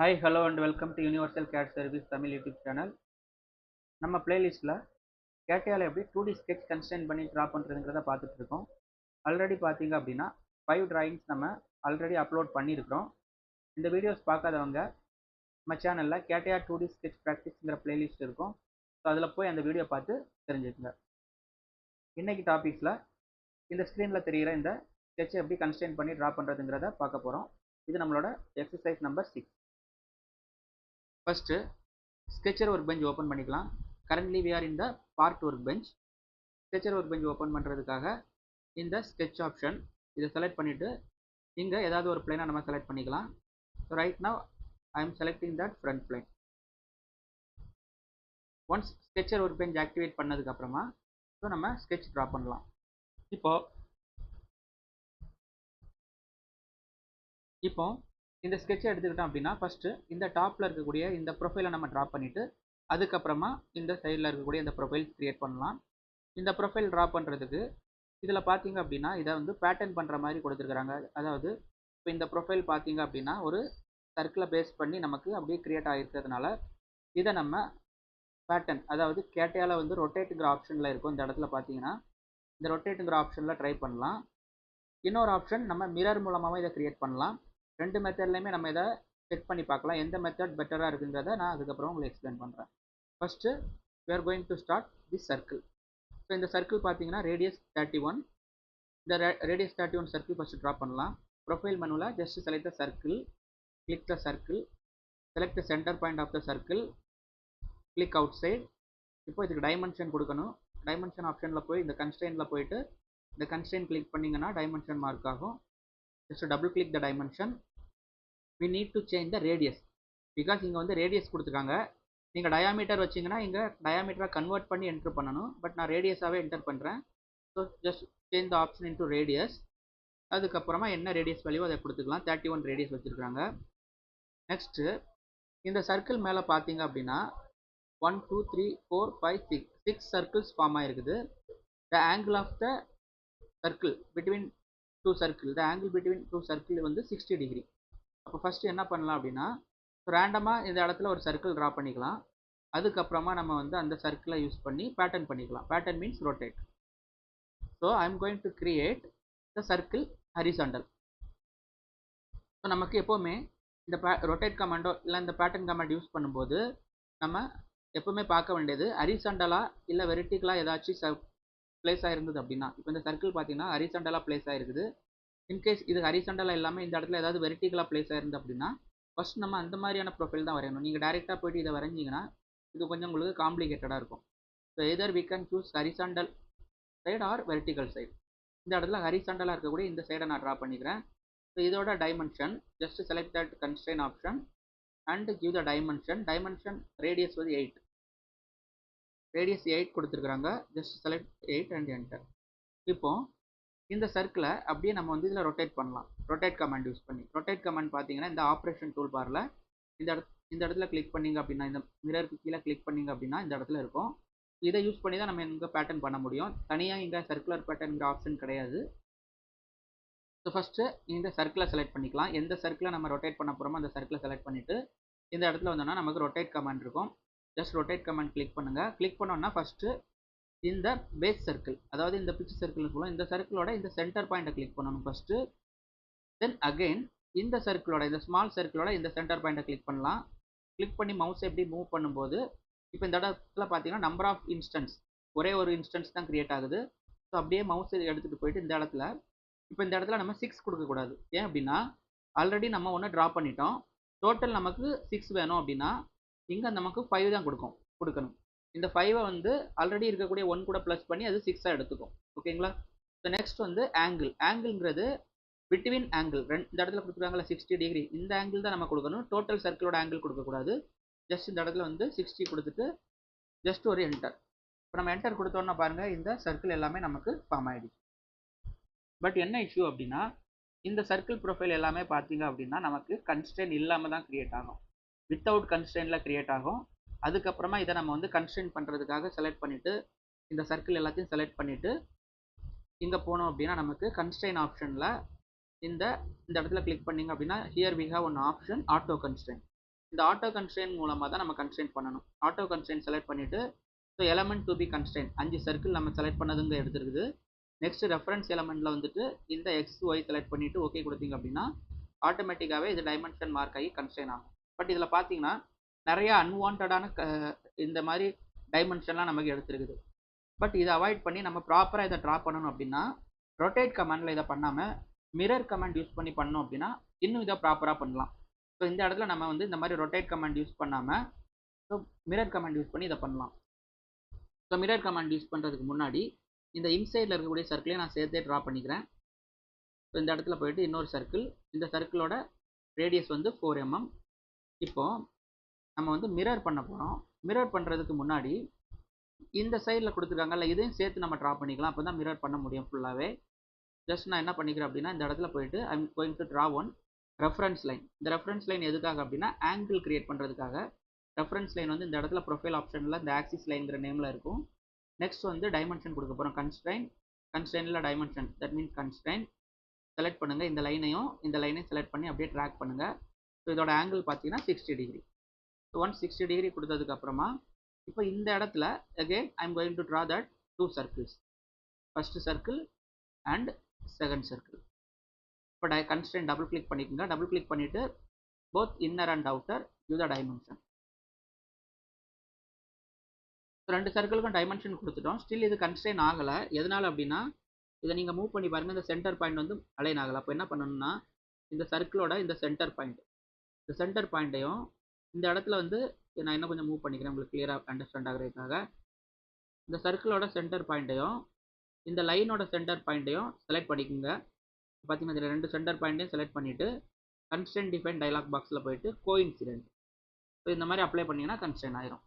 Hi, hello and welcome to Universal CAD Service Tamil YouTube channel. நம்ம பிளேலிஸ்ட்டில் கேட்டையால் எப்படி 2D sketch constraint பண்ணி draw பண்ணுறதுங்கிறத பார்த்துட்டு இருக்கோம். ஆல்ரெடி பார்த்தீங்க அப்படின்னா 5 drawings நம்ம ஆல்ரெடி அப்லோட் பண்ணியிருக்கிறோம். இந்த வீடியோஸ் பார்க்காதவங்க நம்ம சேனலில் கேட்டையா 2D sketch ப்ராக்டிஸ்ங்கிற பிளேலிஸ்ட் இருக்கும். ஸோ அதில் போய் அந்த வீடியோ பார்த்து தெரிஞ்சுக்குங்க. இன்னைக்கு டாபிக்ஸில் இந்த ஸ்க்ரீனில் தெரிகிற இந்த ஸ்கெட்சை எப்படி கன்ஸ்ட்ரெயின் பண்ணி ட்ரா பண்ணுறதுங்கிறத பார்க்க போகிறோம். இது நம்மளோட exercise number 6. First, Sketcher workbench open பண்ணிக்கலாம். Currently we are in the part workbench. Sketcher workbench open பண்ணுறதுக்காக இந்த sketch option இதை select பண்ணிட்டு இங்க ஏதாவது ஒரு plane நம்ம select பண்ணிக்கலாம். So right now I am selecting that front plane. Once Sketcher workbench activate பண்ணதுக்கு அப்புறமா so நம்ம sketch draw பண்ணலாம். இப்போ இந்த ஸ்கெட்சை எடுத்துக்கிட்டோம் அப்படின்னா ஃபர்ஸ்ட் இந்த டாப்ல இருக்கக்கூடிய இந்த ப்ரொஃபைலை நம்ம ட்ரா பண்ணிட்டு அதுக்கப்புறமா இந்த சைடில் இருக்கக்கூடிய இந்த ப்ரொஃபைல் கிரியேட் பண்ணலாம். இந்த ப்ரொஃபைல் ட்ரா பண்ணுறதுக்கு இதில் பார்த்தீங்க அப்படின்னா இதை வந்து பேட்டர்ன் பண்ணுற மாதிரி கொடுத்துருக்குறாங்க. அதாவது இப்போ இந்த ப்ரொஃபைல் பார்த்தீங்க அப்படின்னா ஒரு சர்க்கிளை பேஸ் பண்ணி நமக்கு அப்படியே கிரியேட் ஆகிருக்கிறதுனால இதை நம்ம பேட்டர்ன் அதாவது கேட்டையால் வந்து ரொட்டேட்டுங்கிற ஆப்ஷனில் இருக்கும். இந்த இடத்துல பார்த்தீங்கன்னா இந்த ரொட்டேட்டுங்கிற ஆப்ஷனில் ட்ரை பண்ணலாம். இன்னொரு ஆப்ஷன் நம்ம மிரர் மூலமாகவும் இதை கிரியேட் பண்ணலாம். ரெண்டு மெத்தட்லையுமே நம்ம இதை செக் பண்ணி பார்க்கலாம். எந்த மெத்தட் பெட்டராக இருக்குங்கிறத நான் அதுக்கப்புறம் உங்களுக்கு எக்ஸ்பிளைன் பண்ணுறேன். First we are going to start this circle. So இந்த சர்க்கிள் பார்த்தீங்கன்னா ரேடியஸ் 31. இந்த ரேடியஸ் 31 சர்க்கிள் ஃபஸ்ட்டு ட்ரா பண்ணலாம். ப்ரொஃபைல் மெனுவில் just select the circle, click the circle, select the centre point of the circle, click outside. இப்போ இதுக்கு dimension கொடுக்கணும். Dimension ஆப்ஷனில் போய் இந்த கன்ஸ்ட்ரெயினில் போயிட்டு இந்த கன்ஸ்ட்ரெயின் கிளிக் பண்ணிங்கன்னா டைமென்ஷன் மார்க் ஆகும். Just double click the dimension. we need to change the radius because இங்க வந்து ரேடியஸ் கொடுத்துருக்காங்க. நீங்கள் டயாமீட்டர் வச்சிங்கன்னா இங்கே டயாமீட்டரை கன்வெர்ட் பண்ணி என்ட்ரு பண்ணணும். பட் நான் ரேடியஸாகவே என்டர் பண்ணுறேன். So just change the option into radius. அதுக்கப்புறமா என்ன ரேடியஸ் வேல்யூ அதை கொடுத்துக்கலாம். 31 ரேடியஸ் வச்சுருக்காங்க. நெக்ஸ்ட்டு இந்த சர்க்கிள் மேலே பார்த்தீங்க அப்படின்னா 1 2 3 4 5 6 சர்க்கிள்ஸ் ஃபார்ம் ஆகிருக்குது. The angle of the circle between two circle the angle between two circle வந்து 60 டிகிரி. அப்போ ஃபஸ்ட்டு என்ன பண்ணலாம் அப்படின்னா ரேண்டமாக இந்த இடத்துல ஒரு சர்க்கிள் ட்ரா பண்ணிக்கலாம். அதுக்கப்புறமா நம்ம வந்து அந்த சர்க்கிளை யூஸ் பண்ணி பேட்டர்ன் பண்ணிக்கலாம். Pattern means rotate. So I am going to create the circle horizontal. So நமக்கு எப்போவுமே இந்த ரொட்டேட் கமாண்டோ இல்லை இந்த பேட்டர்ன் கமாண்ட் யூஸ் பண்ணும்போது நம்ம எப்போவுமே பார்க்க வேண்டியது ஹரிசாண்டலாக இல்லை வெர்டிகலாக ஏதாச்சும் பிளேஸ் ஆகிருந்தது அப்படின்னா இப்போ இந்த சர்க்கிள் பார்த்தீங்கன்னா ஹரிசாண்டலாக பிளேஸ் ஆகிருக்குது. இன்கேஸ் இது ஹரிசாண்டலாக இல்லாமல் இந்த இடத்துல ஏதாவது வெர்டிகலாக பிளேஸ் ஆயிருந்து அப்படின்னா ஃபர்ஸ்ட் நம்ம அந்த மாதிரியான ப்ரொஃபைல் தான் வரையணும். நீங்கள் டேரெக்டாக போய்ட்டு இதை வரைஞ்சிங்கன்னா இது கொஞ்சம் உங்களுக்கு காம்ப்ளிகேட்டடாக இருக்கும். So either we can choose horizontal side or vertical side. இந்த இடத்துல ஹரிசாண்டலாக இருக்கக்கூடிய இந்த சைடை நான் ட்ரா பண்ணிக்கிறேன். ஸோ இதோட dimension just select that constraint option and give the dimension. Dimension radius வந்து 8. ரேடியஸ் 8 கொடுத்துருக்குறாங்க. Just select 8 and enter. இப்போ இந்த சர்க்கிளை அப்படியே நம்ம வந்து இதில் ரொட்டேட் பண்ணலாம். ரொட்டேட் கமாண்ட் யூஸ் பண்ணி. ரொட்டேட் கமாண்ட் பார்த்தீங்கன்னா இந்த ஆப்ரேஷன் டூல் பாரில் இந்த இடத்துல கிளிக் பண்ணிங்க அப்படின்னா இந்த மிரருக்கு கீழே கிளிக் பண்ணிங்க அப்படின்னா இந்த இடத்துல இருக்கும். இதை யூஸ் பண்ணி தான் நம்ம இங்கே பேட்டர்ன் பண்ண முடியும். தனியாக இங்கே சர்க்குலர் பேட்டர்னுங்கிற ஆப்ஷன் கிடையாது. ஸோ ஃபஸ்ட்டு இந்த சர்க்கிளை செலக்ட் பண்ணிக்கலாம். எந்த சர்க்கிளை நம்ம ரொட்டேட் பண்ண போகிறோமோ அந்த சர்க்கிளை செலக்ட் பண்ணிவிட்டு இந்த இடத்துல வந்தோம்னா நமக்கு ரொட்டேட் கமாண்ட் இருக்கும். ஜஸ்ட் ரொட்டேட் கமாண்ட் கிளிக் பண்ணுங்கள். கிளிக் பண்ணோன்னா ஃபஸ்ட்டு இந்த பேஸ் சர்க்கிள் அதாவது இந்த பிச் சர்க்கிள் சொல்லுவோம். இந்த சர்க்கிளோட இந்த சென்டர் பாயிண்ட்டை கிளிக் பண்ணணும் ஃபர்ஸ்ட். தென் அகைன் இந்த சர்க்கிளோட இந்த ஸ்மால் சர்க்கிளோட இந்த சென்டர் பாயிண்ட்டை கிளிக் பண்ணலாம். கிளிக் பண்ணி மவுஸ் எப்படி மூவ் பண்ணும்போது இப்போ இந்த இடத்துல பார்த்தீங்கன்னா நம்பர் ஆஃப் இன்ஸ்டன்ஸ் ஒரே ஒரு இன்ஸ்டன்ஸ் தான் கிரியேட் ஆகுது. ஸோ அப்படியே மவுஸ் எடுத்துகிட்டு போயிட்டு இந்த இடத்துல இப்போ இந்த இடத்துல நம்ம 6 கொடுக்கக்கூடாது. ஏன் அப்படின்னா ஆல்ரெடி நம்ம ஒன்று ட்ரா பண்ணிட்டோம். டோட்டல் நமக்கு 6 வேணும் அப்படின்னா இங்கே நமக்கு 5 தான் கொடுக்கணும். இந்த 5 வந்து ஆல்ரெடி இருக்கக்கூடிய 1 கூட ப்ளஸ் பண்ணி அது 6 எடுத்துக்கும். ஓகேங்களா? ஸோ நெக்ஸ்ட் வந்து ஆங்கிள். ஆங்கிள்ங்கிறது பிட்வீன் ஆங்கிள் இந்த இடத்துல கொடுத்துருக்காங்களா 60 டிகிரி. இந்த ஆங்கிள் தான் நம்ம கொடுக்கணும். டோட்டல் சர்க்கிளோட ஆங்கிள் கொடுக்கக்கூடாது. ஜஸ்ட் இந்த இடத்துல வந்து 60 கொடுத்துட்டு ஜஸ்ட் ஒரு என்டர். இப்போ நம்ம என்டர் கொடுத்தோன்னா பாருங்கள் இந்த சர்க்கிள் எல்லாமே நமக்கு ஃபார்ம் ஆகிடுச்சு. பட் என்ன இஷ்யூ அப்படின்னா இந்த சர்க்கிள் ப்ரொஃபைல் எல்லாமே பார்த்தீங்க அப்படின்னா நமக்கு கன்ஸ்ட்ரெயின் இல்லாமல் தான் கிரியேட் ஆகும். வித்தவுட் கன்ஸ்ட்ரெயினில் கிரியேட் ஆகும். அதுக்கப்புறமா இதை நம்ம வந்து கன்ஸ்ட்ரெயின் பண்ணுறதுக்காக செலக்ட் பண்ணிவிட்டு இந்த சர்க்கிள் எல்லாத்தையும் செலக்ட் பண்ணிவிட்டு இங்கே போனோம் அப்படின்னா நமக்கு கன்ஸ்ட்ரெயின் ஆப்ஷனில் இந்த இடத்துல கிளிக் பண்ணிங்க அப்படின்னா here we have one option auto constrain. இந்த ஆட்டோ கன்ஸ்ட்ரெயின் மூலமாக தான் நம்ம கன்ஸ்ட்ரெயின் பண்ணணும். ஆட்டோ கன்ஸ்ட்ரெயின் செலக்ட் பண்ணிவிட்டு so element to be constrain 5 circle நம்ம செலக்ட் பண்ணதுங்க எடுத்துருக்குது. நெக்ஸ்ட் ரெஃபரன்ஸ் எலமெண்ட்டில் வந்துட்டு இந்த எக்ஸ் ஒய் செலக்ட் பண்ணிவிட்டு ஓகே கொடுத்தீங்க அப்படின்னா ஆட்டோமேட்டிக்காகவே இது டைமென்ஷன் மார்க் ஆகி கன்ஸ்ட்ரெயின் ஆகும். பட் இதில் பார்த்தீங்கன்னா நிறைய அன்வான்டான இந்த மாதிரி டைமென்ஷன்லாம் நமக்கு எடுத்துருக்குது. பட் இதை அவாய்ட் பண்ணி நம்ம ப்ராப்பராக இதை ட்ரா பண்ணணும் அப்படின்னா ரொட்டேட் கமாண்டில் இதை பண்ணாமல் மிரர் கமாண்ட் யூஸ் பண்ணி பண்ணோம் அப்படின்னா இன்னும் இதை ப்ராப்பராக பண்ணலாம். ஸோ இந்த இடத்துல நம்ம வந்து இந்த மாதிரி ரொட்டேட் கமாண்ட் யூஸ் பண்ணாமல் ஸோ மிரர் கமாண்ட் யூஸ் பண்ணி இதை பண்ணலாம். ஸோ மிரர் கமாண்ட் யூஸ் பண்ணுறதுக்கு முன்னாடி இந்த இன்சைடில் இருக்கக்கூடிய சர்க்கிளையும் நான் சேர்த்தே ட்ரா பண்ணிக்கிறேன். ஸோ இந்த இடத்துல போயிட்டு இன்னொரு சர்க்கிள், இந்த சர்க்கிளோட ரேடியஸ் வந்து 4 mm. இப்போது நம்ம வந்து மிரர் பண்ண போகிறோம். மிரர் பண்ணுறதுக்கு முன்னாடி இந்த சைடில் கொடுத்துருக்காங்கல்ல இதையும் சேர்த்து நம்ம ட்ரா பண்ணிக்கலாம். அப்போ தான் மிரர் பண்ண முடியும் ஃபுல்லாகவே. ஜஸ்ட் நான் என்ன பண்ணிக்கிறேன் அப்படின்னா இந்த இடத்துல போயிட்டு I am going to draw one reference line. இந்த ரெஃபரன்ஸ் லைன் எதுக்காக அப்படின்னா ஆங்கிள் கிரியேட் பண்ணுறதுக்காக. ரெஃபரன்ஸ் லைன் வந்து இந்த இடத்துல ப்ரொஃபைல் ஆப்ஷனில் இந்த ஆக்சிஸ் லைன்கிற நேமில் இருக்கும். நெக்ஸ்ட் வந்து டைமென்ஷன் கொடுக்க போகிறோம். கன்ஸ்ட்ரெயினில் dimension that means constraint select பண்ணுங்கள். இந்த லைனையும் செலக்ட் பண்ணி அப்படியே ட்ராக் பண்ணுங்கள். ஸோ இதோட ஆங்கிள் பார்த்தீங்கன்னா 60 டிகிரி. ஸோ 160 டிகிரி கொடுத்ததுக்கப்புறமா இப்போ இந்த இடத்துல again I am going to draw that 2 circles. first circle and second circle. இப்போ constraint double click பண்ணிக்கோங்க. double click பண்ணிட்டு both inner and outer give the dimension. ரெண்டு சர்க்கிளுக்கும் டைமென்ஷன் கொடுத்துட்டோம். ஸ்டில் இது கன்ஸ்ட்ரெயின் ஆகலை. எதனால் அப்படின்னா இதை நீங்கள் மூவ் பண்ணி பாருங்கள், இந்த சென்டர் பாயிண்ட் வந்து அலைன் ஆகலை. அப்போ என்ன பண்ணணும்னா இந்த சர்க்கிளோட இந்த சென்டர் பாயிண்ட்டையும் இந்த இடத்துல வந்து நான் இன்னும் கொஞ்சம் மூவ் பண்ணிக்கிறேன் உங்களுக்கு கிளியராக அண்டர்ஸ்டாண்ட் ஆகிறதுக்காக. இந்த சர்க்கிளோட சென்டர் பாயிண்ட்டையும் இந்த லைனோட சென்டர் பாயிண்ட்டையும் செலக்ட் பண்ணிக்கோங்க. பார்த்தீங்கன்னா இதில் ரெண்டு சென்டர் பாயிண்ட்டையும் செலக்ட் பண்ணிவிட்டு கன்ஸ்ட்ரெயின் டிஃபைன் டைலாக் பாக்ஸில் போயிட்டு கோஇன்சிடென்ட் ஸோ இந்த மாதிரி அப்ளை பண்ணிங்கன்னா கன்ஸ்ட்ரெயின் ஆயிரும்.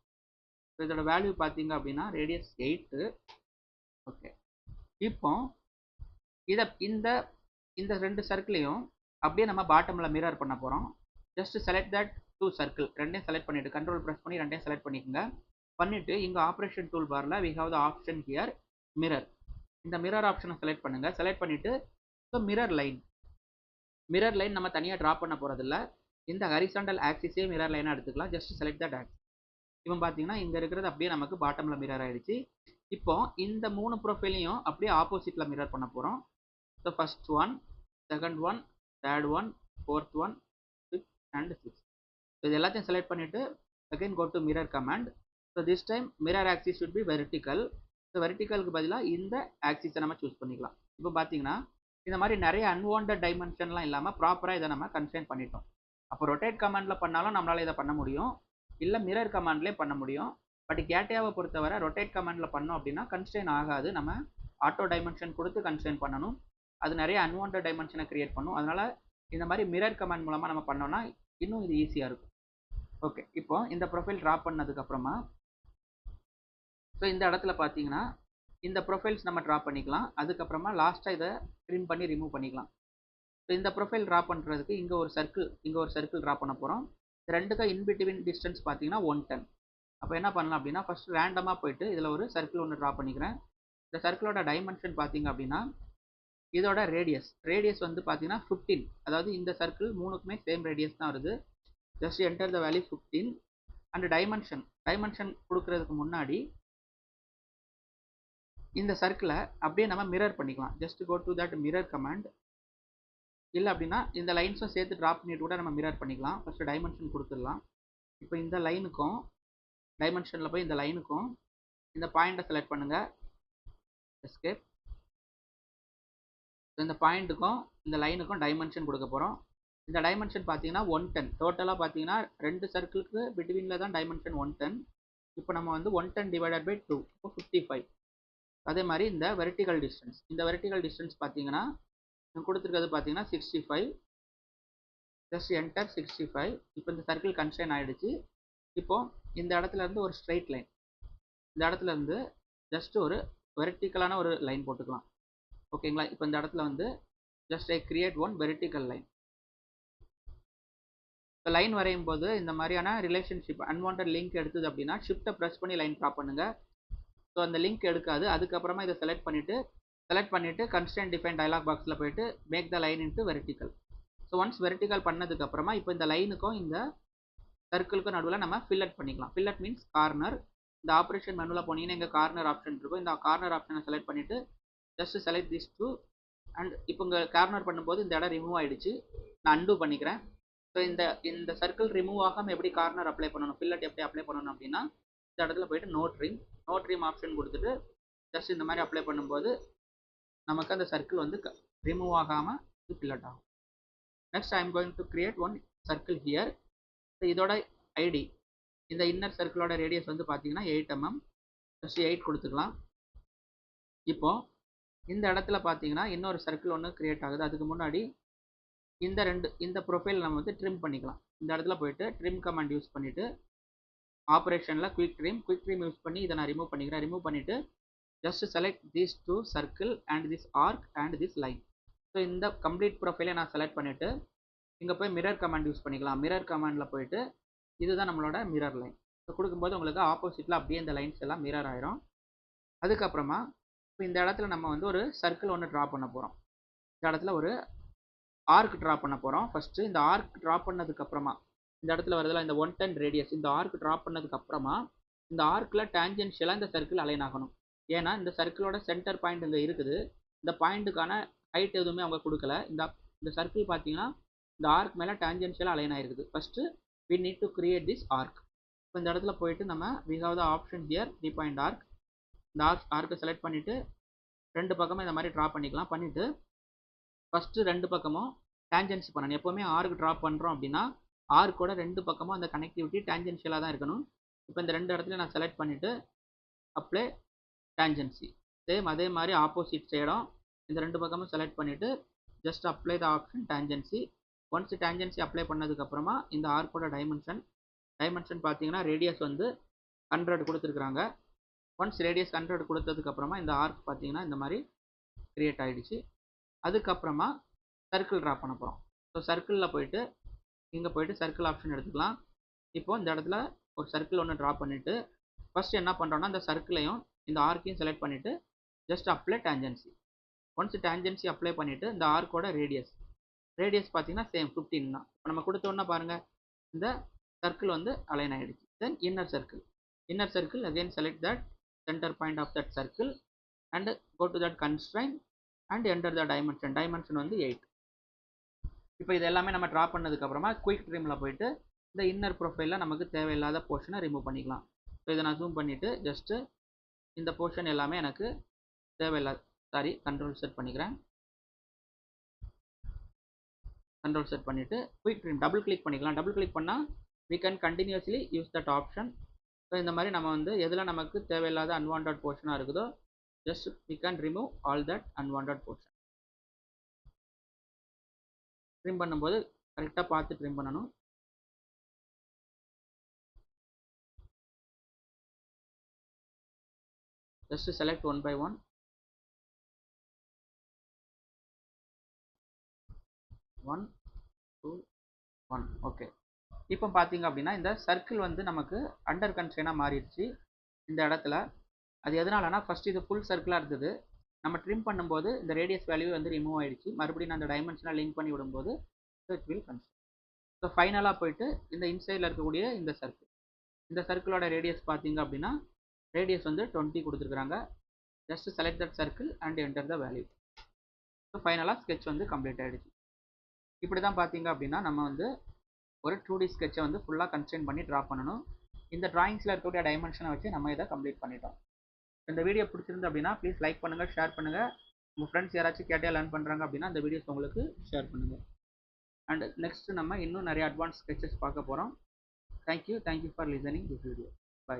ஸோ இதோட வேல்யூ பார்த்தீங்க அப்படின்னா ரேடியஸ் 8. ஓகே, இப்போ இதை இந்த ரெண்டு சர்க்கிளையும் அப்படியே நம்ம பாட்டமில் மிரர் பண்ண போகிறோம். ஜஸ்ட் செலக்ட் தட் 2 சர்க்கிள், ரெண்டையும் செலக்ட் பண்ணிவிட்டு கண்ட்ரோல் ப்ரெஸ் பண்ணி ரெண்டையும் செலக்ட் பண்ணிக்கோங்க. பண்ணிவிட்டு இங்கே ஆப்ரேஷன் டூல் பாரில் we have the option here mirror. இந்த மிரர் ஆப்ஷனை செலக்ட் பண்ணுங்கள். செலக்ட் பண்ணிவிட்டு ஸோ மிரர் லைன் நம்ம தனியாக ட்ரா பண்ண போகிறதில்ல. இந்த ஹரிசாண்டல் ஆக்சிஸே மிரர் லைனாக எடுத்துக்கலாம். Just select that axis. இப்போ பார்த்தீங்கன்னா இங்கே இருக்கிறது அப்படியே நமக்கு பாட்டமில் மிரர் ஆகிடுச்சு. இப்போ இந்த 3 ப்ரொஃபைலையும் அப்படியே ஆப்போசிட்டில் மிரர் பண்ண போகிறோம். So first one, second one, third one, fourth one, 5th and 6th. So இது எல்லாத்தையும் செலக்ட் பண்ணிவிட்டு again go to mirror command. So this time mirror axis should be vertical. So வெர்டிக்கலுக்கு பதிலாக இந்த ஆக்சிஸை நம்ம சூஸ் பண்ணிக்கலாம். இப்போ பார்த்தீங்கன்னா இந்த மாதிரி நிறைய அன்வான்ட் டைமென்ஷன்லாம் இல்லாமல் ப்ராப்பராக இதை நம்ம கன்ஸ்ட்ரெயின் பண்ணிட்டோம். அப்போ ரொட்டேட் கமாண்டில் பண்ணாலும் நம்மளால் இதை பண்ண முடியும், இல்லை மிரர் கமாண்ட்லேயே பண்ண முடியும். பட் கேட்டியாவை பொறுத்தவரை ரொட்டேட் கமாண்டில் பண்ணோம் அப்படின்னா கன்ஸ்ட்ரெயின் ஆகாது. நம்ம ஆட்டோ டைமென்ஷன் கொடுத்து கன்ஸ்ட்ரெயின் பண்ணணும். அது நிறைய அன்வான்ட் டைமென்ஷனை கிரியேட் பண்ணும். அதனால் இந்த மாதிரி மிரர் கமாண்ட் மூலமாக நம்ம பண்ணோம்னா இன்னும் இது ஈஸியாக இருக்கும். ஓகே, இப்போ இந்த ப்ரொஃபைல் ட்ரா பண்ணதுக்கப்புறமா ஸோ இந்த இடத்துல பார்த்தீங்கன்னா இந்த ப்ரொஃபைல்ஸ் நம்ம ட்ரா பண்ணிக்கலாம். அதுக்கப்புறமா லாஸ்ட்டாக இதை ட்ரிம் பண்ணி ரிமூவ் பண்ணிக்கலாம். ஸோ இந்த ப்ரொஃபைல் ட்ரா பண்ணுறதுக்கு இங்கே ஒரு சர்க்கிள் ட்ரா பண்ண போகிறோம். ரெண்டுக்கும் இன்பிட்வீன் டிஸ்டன்ஸ் பார்த்தீங்கன்னா 110. அப்போ என்ன பண்ணலாம் அப்படின்னா ஃபர்ஸ்ட் ரேண்டமாக போயிட்டு இதில் ஒரு சர்க்கிள் ஒன்று ட்ரா பண்ணிக்கிறேன். இந்த சர்க்கிளோட டைமென்ஷன் பார்த்தீங்க அப்படின்னா இதோட ரேடியஸ் வந்து பார்த்தீங்கன்னா 15. அதாவது இந்த சர்க்கிள் மூணுக்குமே சேம் ரேடியஸ் தான் வருது. Just enter the value 15. And dimension கொடுக்கறதுக்கு முன்னாடி இந்த சர்க்கிளை அப்படியே நம்ம மிரர் பண்ணிக்கலாம். Just go to that mirror command. இல்லை அப்படின்னா இந்த லைன்ஸும் சேர்த்து ட்ராப் பண்ணிட்டு கூட நம்ம மிரர் பண்ணிக்கலாம். ஃபர்ஸ்ட் டைமென்ஷன் கொடுத்துடலாம். இப்போ இந்த லைனுக்கும் டைமென்ஷனில் போய் இந்த லைனுக்கும் இந்த பாயிண்ட்டை செலக்ட் பண்ணுங்கள். எஸ்கேப். இந்த பாயிண்ட்டுக்கும் இந்த லைனுக்கும் டைமென்ஷன் கொடுக்க போகிறோம். இந்த டைமென்ஷன் பார்த்தீங்கன்னா 110. டோட்டலாக பார்த்தீங்கன்னா ரெண்டு சர்க்கிளுக்கு பிட்வீனில் தான் டைமென்ஷன் 110. இப்போ நம்ம வந்து 110 டிவைடட் பை 2 இப்போ 55. அதே மாதிரி இந்த வெர்டிக்கல் டிஸ்டன்ஸ் பார்த்தீங்கன்னா கொடுத்துருக்கிறது பார்த்தீங்கன்னா 65. Just enter 65. இப்போ இந்த சர்க்கிள் கன்ஸ்ட்ரெயின் ஆகிடுச்சு. இப்போது இந்த இடத்துல இருந்து ஒரு ஸ்ட்ரைட் லைன், இந்த இடத்துல இருந்து ஜஸ்ட் ஒரு வெர்டிக்கலான ஒரு லைன் போட்டுக்கலாம். ஓகேங்களா? இப்போ இந்த இடத்துல வந்து just I create one vertical line. இப்போ லைன் வரையும் போது இந்த மாதிரியான ரிலேஷன்ஷிப் அன்வான்ட் லிங்க் எடுத்தது அப்படின்னா ஷிஃப்ட்டை ப்ரெஸ் பண்ணி லைன் ட்ரா பண்ணுங்கள். ஸோ அந்த லிங்க் எடுக்காது. அதுக்கப்புறமா இதை செலக்ட் பண்ணிவிட்டு கன்ஸ்ட்ரெயின் டிஃபைன் டைலாக் பாக்ஸில் போயிட்டு make the line into vertical. So once vertical பண்ணதுக்கப்புறமா இப்போ இந்த லைனுக்கும் இந்த சர்க்கிளுக்கு நடுவில் நம்ம ஃபில்லட் பண்ணிக்கலாம். Fillet means corner. இந்த ஆப்ரேஷன் மெனுவில் போனீங்கன்னா இங்கே கார்னர் ஆப்ஷன் இருக்கும். இந்த கார்னர் ஆப்ஷனை செலக்ட் பண்ணிவிட்டு just select this two and இப்போ இங்கே கார்னர் பண்ணும்போது இந்த இடம் ரிமூவ் ஆகிடுச்சு. நான் அன்டூ பண்ணிக்கிறேன். ஸோ இந்த சர்க்கிள் ரிமூவ் ஆகாமல் எப்படி கார்னர் அப்ளை பண்ணணும், ஃபில்லட் எப்படி அப்ளை பண்ணணும் அப்படின்னா இந்த இடத்துல போயிட்டு நோ ட்ரிம் ஆப்ஷன் கொடுத்துட்டு ஜஸ்ட் இந்த மாதிரி அப்ளை பண்ணும்போது நமக்கு அந்த சர்க்கிள் வந்து ரிமூவ் ஆகாமல் ஃபில்லட் ஆகும். Next I am going to create one circle here. இதோட ஐடி இந்த இன்னர் சர்க்கிளோட ரேடியஸ் வந்து பார்த்தீங்கன்னா 8 mm. ஜஸ்ட் 8 கொடுத்துக்கலாம். இப்போ இந்த இடத்துல பார்த்தீங்கன்னா இன்னொரு சர்க்கிள் ஒன்று கிரியேட் ஆகுது. அதுக்கு முன்னாடி இந்த ப்ரொஃபைல் நம்ம வந்து ட்ரிம் பண்ணிக்கலாம். இந்த இடத்துல போயிட்டு ட்ரிம் கமாண்ட் யூஸ் பண்ணிவிட்டு ஆப்ரேஷனில் குயிக் ட்ரிம் யூஸ் பண்ணி இதை நான் ரிமூவ் பண்ணிக்கிறேன். ரிமூவ் பண்ணிவிட்டு just select these two circle and this arc and this line. So இந்த கம்ப்ளீட் ப்ரொஃபைலை நான் செலக்ட் பண்ணிவிட்டு இங்கே போய் மிரர் கமாண்ட் யூஸ் பண்ணிக்கலாம். மிரர் கமாண்டில் போயிட்டு இதுதான் நம்மளோட மிரர் லைன். ஸோ கொடுக்கும்போது உங்களுக்கு ஆப்போசிட்டில் அப்படியே இந்த லைன்ஸ் எல்லாம் மிரர் ஆயிரும். அதுக்கப்புறமா இப்போ இந்த இடத்துல நம்ம வந்து ஒரு சர்க்கிள் ஒன்று ட்ரா பண்ண போகிறோம். இந்த இடத்துல ஒரு ஆர்க் ட்ரா பண்ண போகிறோம். ஃபஸ்ட்டு இந்த ஆர்க் ட்ரா பண்ணதுக்கப்புறமா இந்த இடத்துல வருதுல இந்த 110 ரேடியஸ், இந்த ஆர்க் ட்ரா பண்ணதுக்கப்புறமா இந்த ஆர்க்கில் டேஞ்சென்ஷியலாக இந்த சர்க்கிள் அலைன் ஆகணும். ஏன்னா இந்த சர்க்கிளோட சென்டர் பாயிண்ட் இங்கே இருக்குது. இந்த பாயிண்ட்டுக்கான ஹைட் எதுவுமே அவங்க கொடுக்கல. இந்த சர்க்கிள் பார்த்தீங்கன்னா இந்த ஆர்க் மேலே டேஞ்சென்ஷியலாக அலைன் ஆகிருக்குது. First we need to create this arc. இப்போ இந்த இடத்துல போயிட்டு நம்ம we have the option here 3 point arc. இந்த ஆர்க்கை செலக்ட் பண்ணிவிட்டு ரெண்டு பக்கமும் இந்த மாதிரி ட்ரா பண்ணிக்கலாம். பண்ணிவிட்டு ஃபஸ்ட்டு ரெண்டு பக்கமும் டேஞ்சன்சி பண்ணணும். எப்போவுமே ஆர்க் ட்ரா பண்ணுறோம் அப்படின்னா ஆர்க்கோட ரெண்டு பக்கமும் அந்த கனெக்டிவிட்டி டேஞ்சென்ஷியலாக தான் இருக்கணும். இப்போ இந்த ரெண்டு இடத்துல நான் செலக்ட் பண்ணிவிட்டு அப்ளை டேஞ்சன்சி. சேம் அதே மாதிரி ஆப்போசிட் சைடும் இந்த ரெண்டு பக்கமும் செலக்ட் பண்ணிவிட்டு just apply the option tangency. Once tangency apply பண்ணதுக்கப்புறமா இந்த ஆர்க்கோட டைமென்ஷன் பார்த்தீங்கன்னா ரேடியஸ் வந்து 100 கொடுத்துருக்குறாங்க. ஒன்ஸ் ரேடியஸ் 100 கொடுத்ததுக்கப்புறமா இந்த ஆர்க் பார்த்தீங்கன்னா இந்த மாதிரி க்ரியேட் ஆகிடுச்சு. அதுக்கப்புறமா சர்க்கிள் ட்ரா பண்ண போகிறோம். ஸோ சர்க்கிளில் போயிட்டு இங்கே போயிட்டு சர்க்கிள் ஆப்ஷன் எடுத்துக்கலாம். இப்போ இந்த இடத்துல ஒரு சர்க்கிள் ஒன்று ட்ரா பண்ணிவிட்டு ஃபஸ்ட்டு என்ன பண்ணுறோன்னா இந்த சர்க்கிளையும் இந்த ஆர்க்கையும் செலக்ட் பண்ணிவிட்டு just apply tangency. Once tangency apply பண்ணிவிட்டு இந்த ஆர்க்கோட ரேடியஸ் பார்த்தீங்கன்னா சேம் 15 தான். இப்போ நம்ம கொடுத்தோன்னா பாருங்கள் இந்த சர்க்கிள் வந்து அலைன் ஆகிடுச்சு. Then inner circle again select that centre point of that circle and go to that constrain and enter the dimension வந்து 8. இப்போ இது எல்லாமே நம்ம ட்ரா பண்ணதுக்கப்புறமா குயிக் ட்ரிமில் போயிட்டு இந்த இன்னர் ப்ரொஃபைலில் நமக்கு தேவையில்லாத போர்ஷனை ரிமூவ் பண்ணிக்கலாம். ஸோ இதை நான் ஜூம் பண்ணிவிட்டு ஜஸ்ட்டு இந்த போர்ஷன் எல்லாமே எனக்கு தேவையில்லாத கண்ட்ரோல் செட் பண்ணிக்கிறேன். கண்ட்ரோல் செட் பண்ணிவிட்டு குயிக் ட்ரிம் டபுள் கிளிக் பண்ணிக்கலாம். டபுள் கிளிக் பண்ணால் we can continuously use that option. So இந்த மாதிரி நம்ம வந்து எதில் நமக்கு தேவையில்லாத அன்வான்ட் போர்ஷனாக இருக்குதோ just we can remove all that unwanted portion. Trim பண்ணும்போது கரெக்டாக பார்த்து ட்ரிம் பண்ணணும். Just select one by one. 1 2 1 okay. இப்போ பார்த்தீங்க அப்படின்னா இந்த சர்க்கிள் வந்து நமக்கு அண்டர் கன்ஸ்ட்ரெயினாக மாறிடுச்சு இந்த இடத்துல. அது எதனாலனா ஃபஸ்ட் இது ஃபுல் சர்க்கிளாக இருந்தது. நம்ம ட்ரிம் பண்ணும்போது இந்த ரேடியஸ் வேல்யூ வந்து ரிமூவ் ஆகிடுச்சு. மறுபடியும் நான் அந்த டைமென்ஷனாக லிங்க் பண்ணி விடும்போது இட் வில் கன்ஸ்ட்ரெயின். ஸோ ஃபைனலாக போயிட்டு இந்த இன்சைடில் இருக்கக்கூடிய இந்த சர்க்கிளோட ரேடியஸ் பார்த்தீங்க அப்படின்னா ரேடியஸ் வந்து 20 கொடுத்துருக்குறாங்க. Just select that circle and enter the value. So ஃபைனலாக ஸ்கெட்ச் வந்து கம்ப்ளீட் ஆகிடுச்சு. இப்படி தான் பார்த்தீங்க அப்படின்னா நம்ம வந்து ஒரு 2D ஸ்கெட்சை வந்து ஃபுல்லாக கன்ஸ்ட்ரெயின் பண்ணி ட்ரா பண்ணணும். இந்த ட்ராயிங்ஸில் இருக்கக்கூடிய டைமென்ஷனை வச்சு நம்ம இதை கம்ப்ளீட் பண்ணிட்டோம். இந்த வீடியோ பிடிச்சிருந்து அப்படின்னா ப்ளீஸ் லைக் பண்ணுங்கள், ஷேர் பண்ணுங்கள். உங்கள் ஃப்ரெண்ட்ஸ் யாராச்சும் கேட்டே லேர்ன் பண்ணுறாங்க அப்படின்னா அந்த வீடியோஸ் உங்களுக்கு ஷேர் பண்ணுங்கள். அண்ட் நெக்ஸ்ட்டு நம்ம இன்னும் நிறைய அட்வான்ஸ் ஸ்கெட்சஸ் பார்க்க போகிறோம். Thank you for listening this video. By.